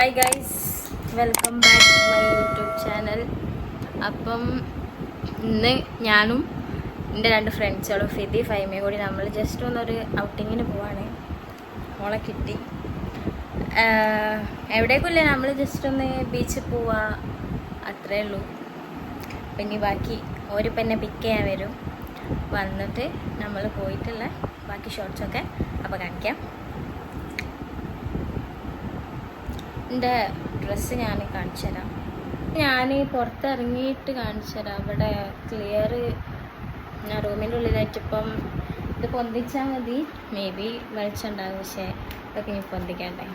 Hi guys, welcome back to my YouTube channel. അപ്പം ഇന്ന് ഞാനും എൻ്റെ രണ്ട് ഫ്രണ്ട്സുകളും ഫിദി ഫൈമയും കൂടി നമ്മൾ ജസ്റ്റ് ഒന്നൊരു ഔട്ടിങ്ങിന് പോവാണ്. മോളെ കിട്ടി എവിടേക്കില്ല, നമ്മൾ ജസ്റ്റ് ഒന്ന് ബീച്ചിൽ പോവാ, അത്രേ ഉള്ളൂ. പിന്നെ ബാക്കി ഓരിപ്പം എന്നെ പിക്ക് ചെയ്യാൻ വരും. വന്നിട്ട് നമ്മൾ പോയിട്ടുള്ള ബാക്കി ഷോർട്സൊക്കെ അപ്പോൾ കാണിക്കാം. എൻ്റെ ഡ്രസ്സ് ഞാൻ കാണിച്ചു തരാം. ഞാൻ പുറത്തിറങ്ങിയിട്ട് കാണിച്ചു തരാം. അവിടെ ക്ലിയർ ഞാൻ റൂമിൻ്റെ ഉള്ളിലായിട്ടിപ്പം ഇത് പൊന്തിച്ചാൽ മതി. മേ ബി വെളിച്ചുണ്ടാകും, പക്ഷേ ഇതൊക്കെ ഇനി പൊന്തിക്കണ്ടേ.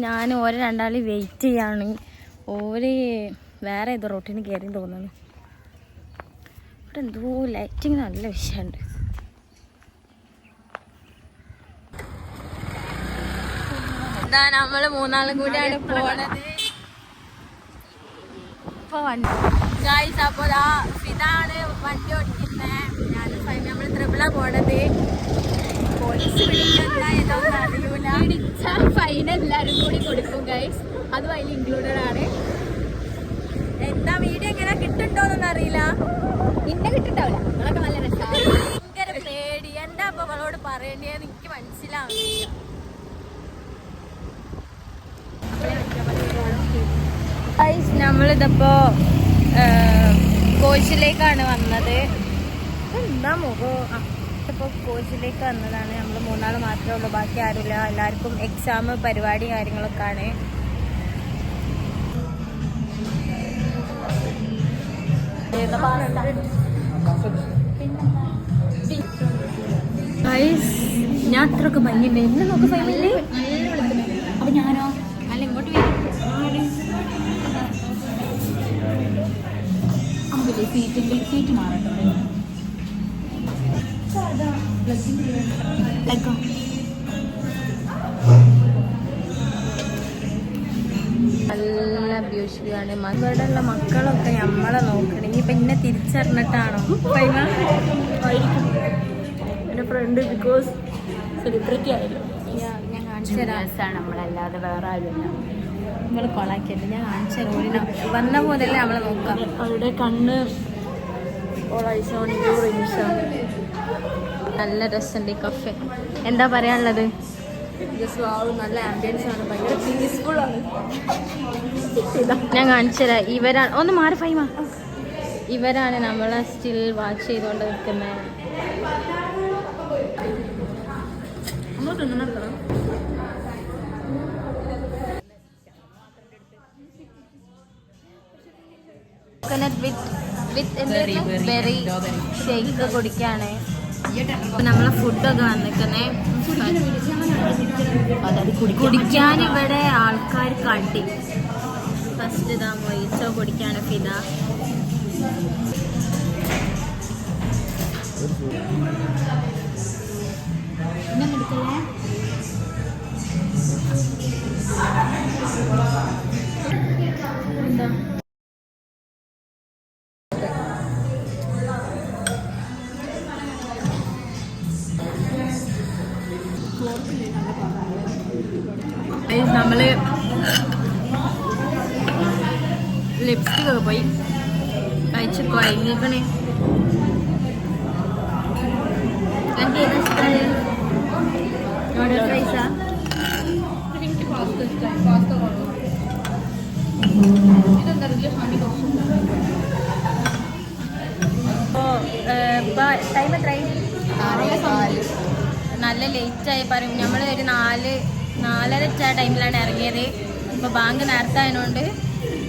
ഞാൻ ഓരോ രണ്ടാളി വെയിറ്റ് ചെയ്യാണ്. ഓര് വേറെ ഏതോ റോട്ടിന് കയറി തോന്നുന്നു. ഇവിടെ എന്തോ ലൈറ്റിങ് നല്ല വിഷയമുണ്ട്. എന്താ നമ്മള് മൂന്നാളും കൂടിയാണ് പോണത്. ഇപ്പൊ വണ്ടി ഗായ്സ്, അപ്പോൾ ഇതാണ് വണ്ടി ഓടിക്കുന്നത്. ഞാനും ഫൈമ നമ്മൾ ത്രിപിളാ പോണത്. പോലീസ് പിടിക്കുന്ന ഏതോന്നും അറിയൂല. പിടിച്ച ഫൈൻ എല്ലാവരും കൂടി കൊടുക്കും ഗൈസ്, അതും അതിൽ ഇൻക്ലൂഡഡ് ആണ്. എന്താ വീഡിയോ എങ്ങനെ കിട്ടുണ്ടോന്നൊന്നും അറിയില്ല. ഇന്നെ കിട്ടുണ്ടാവില്ല, നിങ്ങളൊക്കെ നല്ല രസമാണ്. ഭയങ്കര പേടി. എന്താ അപ്പൊ അവളോട് പറയേണ്ടതെന്ന് എനിക്ക് മനസ്സിലാവുന്നില്ല. നമ്മളിതപ്പോ കോച്ചിലേക്കാണ് വന്നത്. എന്താ മുഖം. ഇപ്പോൾ കോച്ചിലേക്ക് വന്നതാണ്. നമ്മൾ മൂന്നാൾ മാത്രമേ ഉള്ളൂ, ബാക്കി ആരുമില്ല. എല്ലാവർക്കും എക്സാം പരിപാടി കാര്യങ്ങളൊക്കെ ആണ്. ഞാൻ അത്രയൊക്കെ ഭംഗിയുണ്ട്. എന്നെ നോക്ക് ഫൈനലി. അപ്പൊ ഞാനോ അല്ല ഇങ്ങോട്ട് സീറ്റ് മാറട്ടോ. നല്ല ബ്യൂട്ടിയാണ്. ഇവിടെയുള്ള മക്കളൊക്കെ നമ്മളെ നോക്കണം. ഇനിയിപ്പോൾ ഇന്നെ തിരിച്ചറിഞ്ഞിട്ടാണോ എൻ്റെ ഫ്രണ്ട് ബിക്കോസ് സെലിബ്രിറ്റി ആയല്ലോ. ഞാൻ കാണിച്ചു തരാം. നമ്മളല്ലാതെ വേറെ ആരുമില്ല. നിങ്ങൾ കൊളാക്കിയല്ലേ, ഞാൻ കാണിച്ചു തരാം. വന്ന പോലെയല്ലേ നമ്മളെ നോക്കാം. അവരുടെ കണ്ണ് നല്ല രസമുണ്ട് ഈ കഫേ. എന്താ പറയാനുള്ളത്? നല്ല ആംബിയൻസ് ആണ്, ഭയങ്കര പീസ്ഫുൾ ആണ്. ഞാൻ കാണിച്ചു തരാം. ഇവരാണ് ഒന്ന് മാറി ഫൈമ. ഇവരാണ് നമ്മളെ സ്റ്റിൽ വാച്ച് ചെയ്തുകൊണ്ട് നിൽക്കുന്നത്. ബെറി ഷേക്ക് കുടിക്കാണ്. നമ്മളെ ഫുഡൊക്കെ വന്നിക്കുന്നേ. കുടിക്കാൻ ഇവിടെ ആൾക്കാർ കാട്ടി. ഫസ്റ്റ് ഇതാ മൊയ്ച്ചോ കുടിക്കാണ് ഫിദ. എന്താ നമ്മള് ലിപ്സ്റ്റിക് ഒക്കെ പോയി കഴിച്ച് കുഴങ്ങിക്കണേ. എനിക്ക് ഏതാ ഇഷ്ടമായി? ഓർഡർ പ്രൈസാ? ഇപ്പോൾ ടൈം എത്രയായി? നല്ല ലേറ്റായി പറയും. നമ്മൾ ഒരു 4:30 ടൈമിലാണ് ഇറങ്ങിയത്. ഇപ്പോൾ ബാങ്ക് നേരത്തെ ആയതുകൊണ്ട്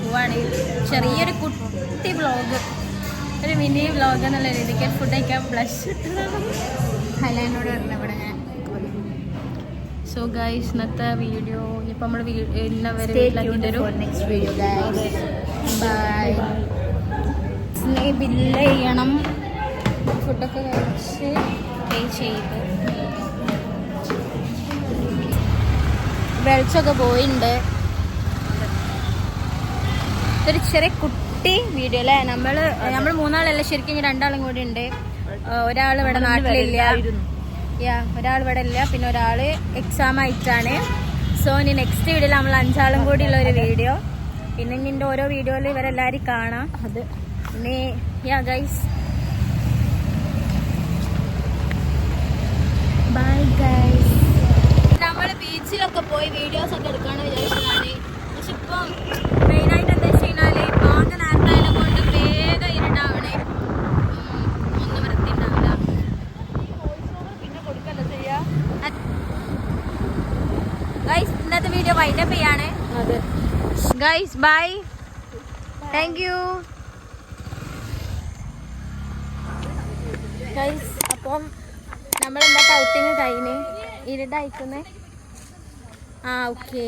പോവാണ്. ചെറിയൊരു കുട്ടി വ്ളോഗ്, ഒരു മിനി വ്ളോഗ് എന്നുള്ള രീതിക്ക് ഫുഡ് കഴിക്കാൻ ബ്ലഷ് ഹൈലൈനോട് വരുന്നത് ഇവിടെ ഞാൻ. സോ ഗൈസ്, ഇന്നത്തെ വീഡിയോ ഇനിയിപ്പോൾ നമ്മൾ ഇന്നവരെ വീട്ടിലാക്കി തരും. Next video bye. ബില്ല് ചെയ്യണം. ഫുഡൊക്കെ കഴിച്ച് പേ ചെയ്ത് വെളിച്ചൊക്കെ പോയിട്ടുണ്ട്. ഇതൊരു ചെറിയ കിട്ടി വീഡിയോ അല്ലേ. നമ്മൾ മൂന്നാളല്ല, ശരിക്കും 2 ആളും കൂടി ഉണ്ട്. ഒരാൾ ഇവിടെ നാട്ടിലില്ല, ഒരാൾ ഇവിടെ ഇല്ല, പിന്നെ ഒരാള് എക്സാം ആയിട്ടാണ്. സോ ഇനി നെക്സ്റ്റ് വീഡിയോയിൽ നമ്മൾ 5 ആളും കൂടി ഉള്ള ഒരു വീഡിയോ. പിന്നെ ഇതിന്റെ ഓരോ വീഡിയോയിൽ ഇവരെല്ലാരും കാണാം. അത് ഇനി ഗൈസ് ബൈ ഗൈസ്. നമ്മൾ ബീച്ചിലൊക്കെ പോയി വീഡിയോസ് ഒക്കെ എടുക്കാന്ന് വിചാരിച്ചതാണ്. പക്ഷെ ഇപ്പം മെയിനായിട്ട് എന്താ വെച്ച് കഴിഞ്ഞാല് ആകെ നേരത്തെ കൊണ്ട് വേഗം ഇരുട്ടാവണേ, ഒന്നും വൃത്തി ഉണ്ടാവില്ല. ഗൈസ് ഇന്നത്തെ വീഡിയോ വൈൻഡപ്പ് ചെയ്യാണ്. Guys bye, thank you guys. അപ്പം നമ്മൾ എന്താ ഔട്ടിങ് കഴിഞ്ഞ് ഇരുട്ടായിക്കുന്നേ. ഓക്കെ.